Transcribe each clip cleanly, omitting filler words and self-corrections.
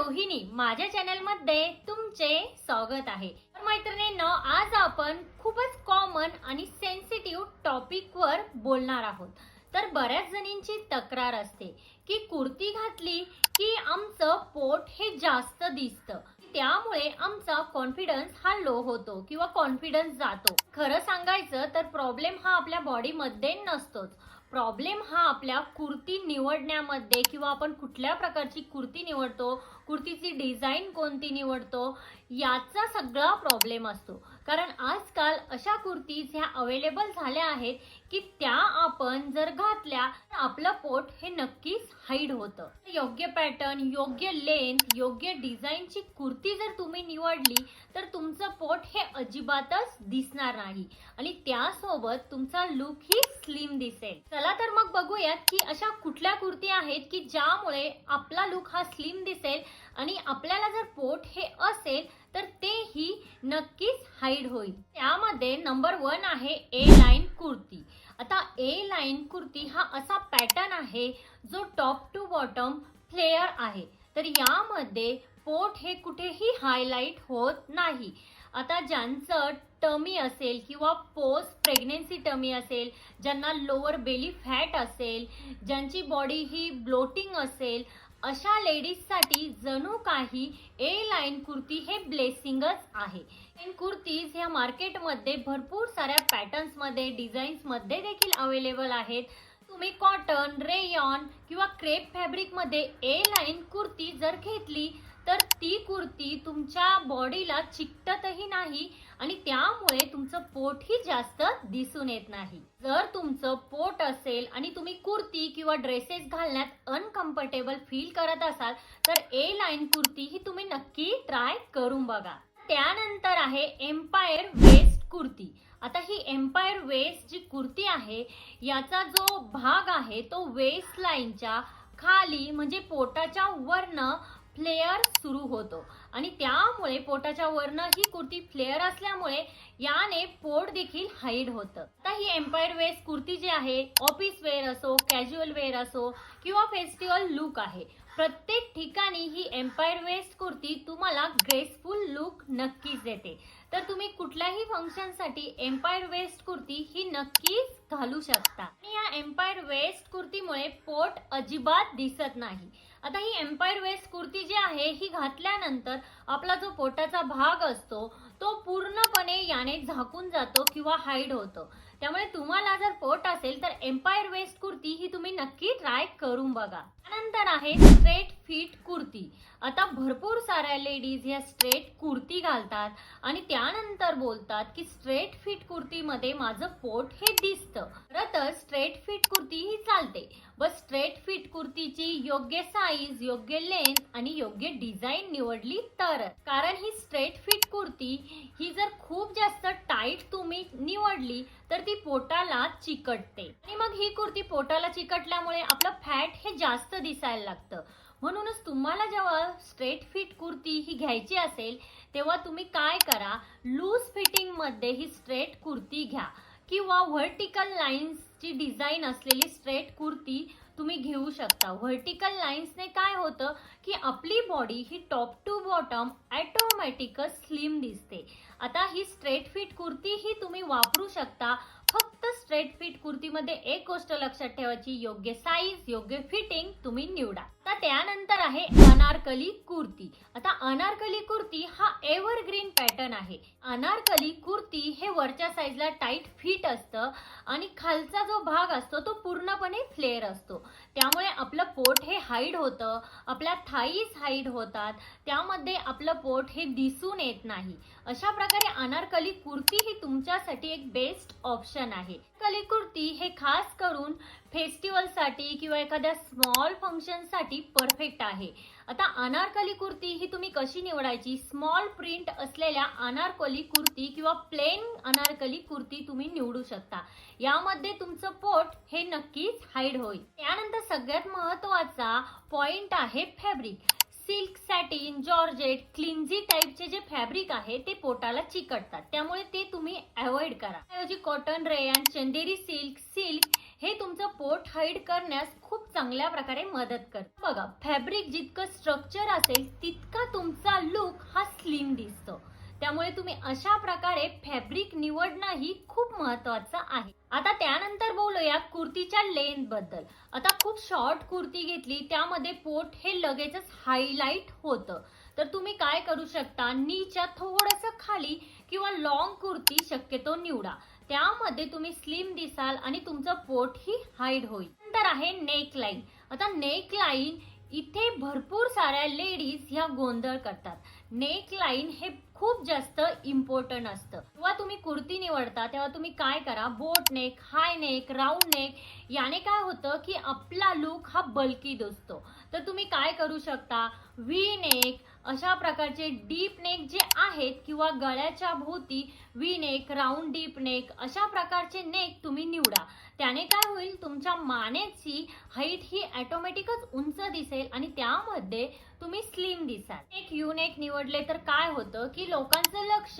रोहिणी माझ्या चॅनल मध्ये तुमचे स्वागत आहे। तर मैत्रिणींनो, आज आपण खूपच कॉमन आणि सेन्सिटिव्ह टॉपिक वर बोलणार आहोत। तर बऱ्याच जणींची तक्रार असते की कुर्ती घातली की आमचं पोट हे जास्त दिसतं, त्यामुळे आमचा कॉन्फिडन्स हा लो होतो किंवा कॉन्फिडन्स जातो। खरं सांगायचं तर प्रॉब्लेम हा आपल्या बॉडी मध्ये नसतोच, प्रॉब्लेम हा आपल्या कुर्ती निवडण्यामध्ये किंवा आपण कुठल्या प्रकारची कुर्ती निवडतो, कुर्तीची डिझाईन कोणती निवडतो याचा सगळा प्रॉब्लेम असतो। कारण आजकाल अशा कुर्तीज ह्या अवेलेबल झाल्या आहेत की त्या आपण जर घातल्या तर आपलं पोट हे नक्कीच हाईड होतं। योग्य पॅटर्न, योग्य लेंथ, योग्य डिझाईनची कुर्ती जर तुम्ही निवडली तर तुमचं पोट हे अजिबातच दिसणार नाही आणि त्यासोबत तुमचा लुक ही स्लिम दिसेल। चला तर मग बघूयात की अशा कुठल्या कुर्ती आहेत की ज्यामुळे आपला लुक हा स्लिम दिसेल आणि आपल्याला जर पोट हे असेल तर तेही नक्कीच हाईड होईल। त्यामध्ये नंबर 1 आहे ए लाइन कुर्ती। आता ए लाइन कुर्ती हा असा पॅटर्न आहे जो टॉप टू बॉटम फ्लेअर आहे। तर यामध्ये पोट हे कुठेही हायलाइट होत नाही। आता ज्यांचं टमी असेल किंवा पोस्ट प्रेग्नेन्सी टमी असेल, ज्यांना लोअर बेली फॅट असेल, ज्यांची बॉडी ही ब्लोटिंग असेल, अशा लेडीजसाठी जणू काही ए लाइन कुर्ती हे ब्लेसिंगच आहे। इन कुर्तीज ह्या मार्केटमध्ये भरपूर साऱ्या पॅटर्न्स मध्ये, डिझाईन्स मध्ये देखील अवेलेबल आहेत। तुम्ही कॉटन, रेयॉन किंवा क्रेप फॅब्रिक मध्ये ए लाइन कुर्ती जर घेतली तर ती कुर्ती तुमच्या बॉडीला चिकटतही नाही आणि त्यामुळे तुमचं पोटही जास्त दिसून येत नाही। जर तुमचं पोट असेल आणि तुम्ही कुर्ती किंवा ड्रेसेस घालण्यात अनकम्फर्टेबल फील करत असाल तर ए लाइन कुर्ती ही तुम्ही नक्की ट्राय करून बघा। त्यानंतर आहे एम्पायर वेस्ट कुर्ती। आता ही एम्पायर वेस्ट जी कुर्ती आहे याचा जो भाग आहे तो वेस्ट लाइनच्या खाली म्हणजे पोटाच्या वरनं फ्लेअर सुरू होतो आणि त्यामुळे पोटाच्या वरनं ही कुर्ती फ्लेअर असल्यामुळे याने पोट देखील हाईड होतं। आता ही एम्पायर वेस्ट कुर्ती जी आहे ऑफिस वेअर असो, कॅज्युअल वेअर असो किंवा फेस्टिवल लुक आहे, प्रत्येक ठिकाणी ही एम्पायर वेस्ट कुर्ती तुम्हाला ग्रेसफुल लुक नक्कीच देते। तर तुम्ही कुठल्याही फंक्शनसाठी एम्पायर वेस्ट कुर्ती ही नक्कीच घालू शकता आणि या एम्पायर वेस्ट कुर्तीमुळे पोट अजिबात दिसत नाही। आता ही एम्पायर वेस्ट कुर्ती जी आहे ही घातल्यानंतर आपला जो पोटाचा भाग असतो तो पूर्णपणे याने झाकून जातो किंवा हाईड होतो। त्यामुळे तुम्हाला जर पोट असेल तर एम्पायर वेस्ट कुर्ती ही तुम्ही नक्की ट्राय करून बघा। त्यानंतर आहे स्ट्रेट फिट कुर्ती। आता भरपूर साऱ्या लेडीज ह्या स्ट्रेट कुर्ती घालतात आणि त्यानंतर बोलतात की स्ट्रेट फिट कुर्तीमध्ये माझं पोट हे दिसतं। खरं तर स्ट्रेट फिट कुर्ती ही चालते, बस स्ट्रेट फिट कुर्तीची योग्य साईज, योग्य लेंथ आणि योग्य डिझाईन निवडली तर। कारण ही स्ट्रेट फिट कुर्ती ही जर खूप जास्त टाईट तुम्ही निवडली तर ती पोटाला चिकटते आणि मग ही कुर्ती पोटाला चिकटल्यामुळे आपलं फॅट हे जास्त दिसायला लागतं। म्हणूनच तुम्हाला जेव्हा स्ट्रेट फिट कुर्ती ही घ्यायची असेल तेव्हा तुम्ही काय करा, लूज फिटिंग मध्ये ही स्ट्रेट कुर्ती घ्या किंवा व्हर्टिकल लाईन्सची डिझाईन असलेली स्ट्रेट कुर्ती तुम्ही घेऊ शकता। व्हर्टिकल लाईन्सने काय होतं की आपली बॉडी ही टॉप टू बॉटम ऑटोमॅटिकच स्लिम दिसते। आता ही स्ट्रेट फिट कुर्ती ही तुम्ही वापरू शकता। फक्त स्ट्रेट फिट कुर्तीमध्ये एक गोष्ट लक्षात ठेवायची, योग्य साईज, योग्य फिटिंग तुम्ही निवडा। आता त्यानंतर आहे अनारकली कुर्ती। आता अनारकली कुर्ती हा एव्हरग्रीन पॅटर्न आहे। अनारकली कुर्ती हे वरच्या साईजला टाईट फिट असतं आणि खालचा जो भाग असतो तो पूर्णपणे फ्लेअर असतो। त्यामुळे आपलं पोट हे हाईड होतं, आपल्या थाईज हाईड होतात, त्यामध्ये आपलं पोट हे दिसून येत नाही। अशा प्रकारे अनारकली कुर्ती ही तुमच्यासाठी एक बेस्ट ऑप्शन आहे। अनारकली कुर्ती हे खास करून फेस्टिवल साठी किंवा एखाद्या स्मॉल फंक्शन साठी परफेक्ट आहे। आता अनारकली कुर्ती ही तुम्ही कशी निवडायची, स्मॉल प्रिंट असलेल्या अनारकली कुर्ती किंवा प्लेन अनारकली कुर्ती तुम्ही निवडू शकता। यामध्ये तुमचं पोट हे नक्कीच हाईड होईल। त्यानंतर सगळ्यात महत्त्वाचा पॉइंट आहे fabric. Silk, satin, georgette, clingy टाइपचे जे फॅब्रिक आहे ते पोटाला चिकटतात, त्यामुळे ते तुम्ही अवॉइड करा। ऐवजी कॉटन, रेयन, चंदेरी सिल्क हे तुमचं पोट हाईड करण्यास खूप चांगल्या प्रकारे मदत करतं. बघा, फॅब्रिक जितकं स्ट्रक्चर असेल तितका तुमचा लुक हा स्लिम दिसतो. त्यामुळे तुम्ही अशा प्रकारे फॅब्रिक निवडणं ही खूप महत्वाचं आहे. आता त्यानंतर बोलूया कुर्तीच्या लेंथ बद्दल. आता खूप शॉर्ट कुर्ती घेतली त्यामध्ये पोट हे लगेचच हायलाइट होतं. तर तुम्ही काय करू शकता, नीच्या थोडंसं खाली किंवा लॉंग कुर्ती शक्यतो निवडा. त्यामध्ये तुम्ही स्लिम दिसाल आणि तुमचं पोट ही हाईड होईल. नंतर आहे नेक लाईन. आता नेक लाईन इथे भरपूर साऱ्या लेडीज ह्या गोंधळ करतात. नेक लाईन हे खूप जास्त इम्पॉर्टंट असतं. जेव्हा तुम्ही कुर्ती निवडता तेव्हा तुम्ही काय करा, बोट नेक, हाय नेक, राऊंड नेक, याने काय होतं की आपला लुक हा बल्की दिसतो. तर तुम्ही काय करू शकता, व्ही नेक, अशा प्रकारचे डीप नेक जे आहेत किंवा गळ्याच्या भोवती V neck, round deep neck, अशा प्रकारचे नेक तुम्ही निवडा. त्याने काय होईल, तुमच्या मानेची हाईट ही ऑटोमॅटिकच उंच दिसेल आणि त्यामध्ये तुम्ही स्लिम दिसाल. एक यू नेक निवडले तर काय होतं की लोकांचं लक्ष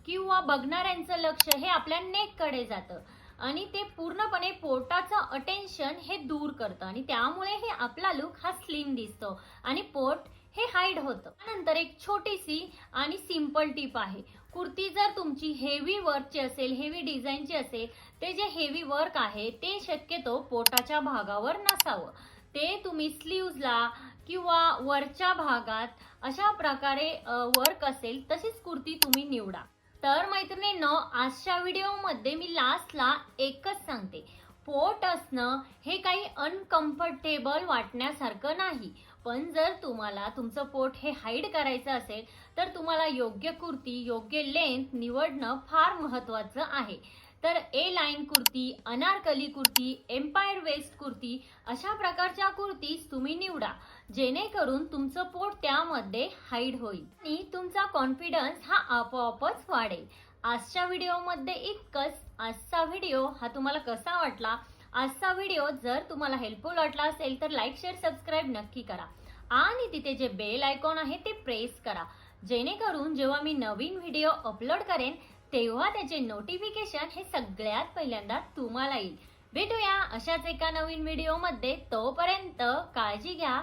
किंवा बघणाऱ्यांचं लक्ष हे आपल्या नेक कडे जातं आणि ते पूर्णपणे पोटाचं अटेन्शन हे दूर करतं आणि त्यामुळे हे आपला लुक हा स्लिम दिसतो आणि पोट हे हाईड होतं. त्यानंतर एक छोटीशी आणि सिंपल टिप आहे. कुर्ती जर तुमची हेवी वर्कची असेल, हेवी डिझाईनची असेल, ते जे हेवी वर्क आहे ते शक्यतो पोटाच्या भागावर नसावं. ते तुम्ही स्लीव्जला किंवा वरच्या भागात अशा प्रकारे वर्क असेल तशीच कुर्ती तुम्ही निवडा. तर मैत्रिणींनो, आजच्या व्हिडिओमध्ये मी लास्टला एकच सांगते, पोट असणं हे काही अनकम्फर्टेबल वाटण्यासारखं नाही. पण जर तुम्हाला तुमचं पोट हे हाईड करायचं असेल तर तुम्हाला योग्य कुर्ती, योग्य लेंथ निवडणं फार महत्त्वाचं आहे. तर A line kurti, Anarkali kurti, empire waist kurti, अशा प्रकारच्या कुर्तीज तुम्ही निवडा जेणेकरून तुमचं पोट त्यामध्ये हाईड होईल आणि तुमचा कॉन्फिडन्स हा आपोआपच वाढेल. आजच्या व्हिडिओमध्ये इतकंच. आजचा व्हिडिओ हा तुम्हाला कसा वाटला? आजचा व्हिडिओ जर तुम्हाला हेल्पफुल वाटला असेल तर लाईक, शेअर, सबस्क्राईब नक्की करा आणि तिथे जे बेल आयकॉन आहे ते प्रेस करा जेणेकरून जेव्हा मी नवीन व्हिडिओ अपलोड करेन तेव्हा त्याचे नोटिफिकेशन हे सगळ्यात पहिल्यांदा तुम्हाला येईल. भेटूया अशाच एका नवीन व्हिडिओमध्ये. तोपर्यंत काळजी घ्या.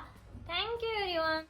Thank you everyone.